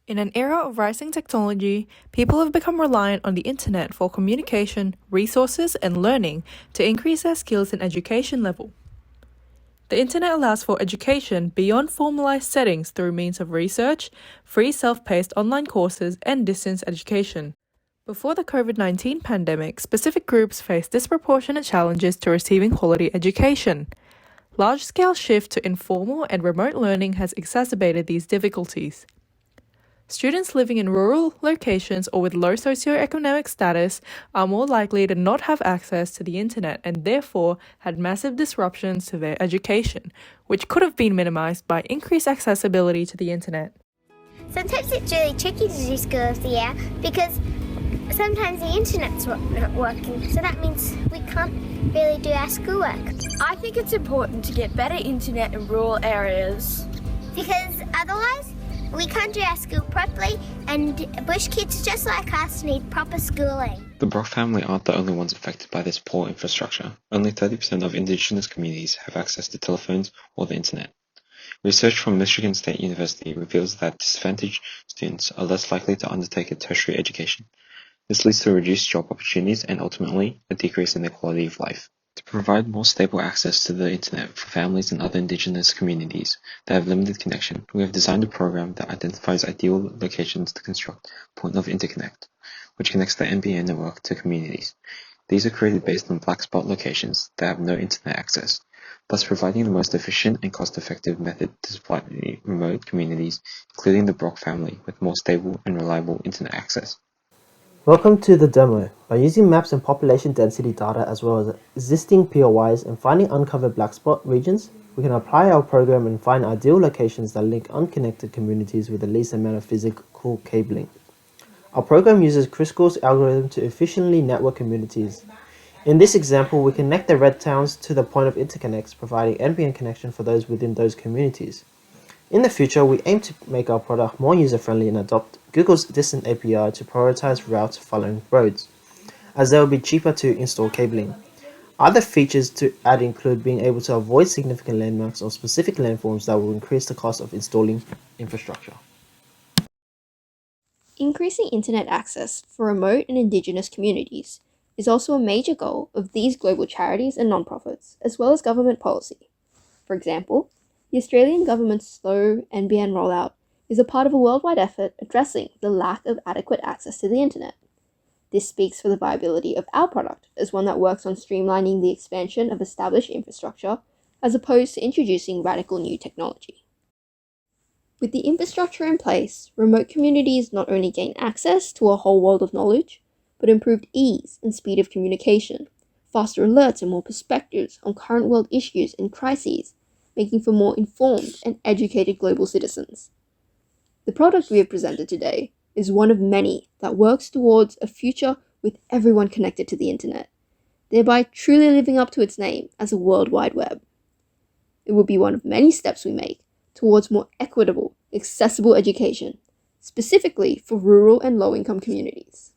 In an era of rising technology, people have become reliant on the internet for communication, resources, and learning to increase their skills and education level. The internet allows for education beyond formalized settings through means of research, free self-paced online courses, and distance education. Before the COVID-19 pandemic, specific groups faced disproportionate challenges to receiving quality education. Large-scale shift to informal and remote learning has exacerbated these difficulties. Students living in rural locations or with low socioeconomic status are more likely to not have access to the internet and therefore had massive disruptions to their education, which could have been minimized by increased accessibility to the internet. Sometimes it's really tricky to do school over the air because sometimes the internet's not working, so that means we can't really do our schoolwork. I think it's important to get better internet in rural areas. Because otherwise, we can't do our school properly, and bush kids just like us need proper schooling. The Brock family aren't the only ones affected by this poor infrastructure. Only 30% of Indigenous communities have access to telephones or the internet. Research from Michigan State University reveals that disadvantaged students are less likely to undertake a tertiary education. This leads to reduced job opportunities and ultimately a decrease in their quality of life. To provide more stable access to the internet for families in other Indigenous communities that have limited connection, we have designed a program that identifies ideal locations to construct a point of interconnect, which connects the NBN network to communities. These are created based on black spot locations that have no internet access, thus providing the most efficient and cost-effective method to supply remote communities, including the Brock family, with more stable and reliable internet access. Welcome to the demo. By using maps and population density data as well as existing POIs and finding uncovered black spot regions, we can apply our program and find ideal locations that link unconnected communities with the least amount of physical cabling. Our program uses Crisscross algorithm to efficiently network communities. In this example, we connect the red towns to the point of interconnects, providing NBN connection for those within those communities. In the future, we aim to make our product more user-friendly and adopt Google's Distance API to prioritize routes following roads, as they will be cheaper to install cabling. Other features to add include being able to avoid significant landmarks or specific landforms that will increase the cost of installing infrastructure. Increasing internet access for remote and Indigenous communities is also a major goal of these global charities and nonprofits, as well as government policy. For example, the Australian government's slow NBN rollout is a part of a worldwide effort addressing the lack of adequate access to the internet. This speaks for the viability of our product as one that works on streamlining the expansion of established infrastructure as opposed to introducing radical new technology. With the infrastructure in place, remote communities not only gain access to a whole world of knowledge, but improved ease and speed of communication, faster alerts and more perspectives on current world issues and crises, making for more informed and educated global citizens. The product we have presented today is one of many that works towards a future with everyone connected to the internet, thereby truly living up to its name as a World Wide Web. It will be one of many steps we make towards more equitable, accessible education, specifically for rural and low-income communities.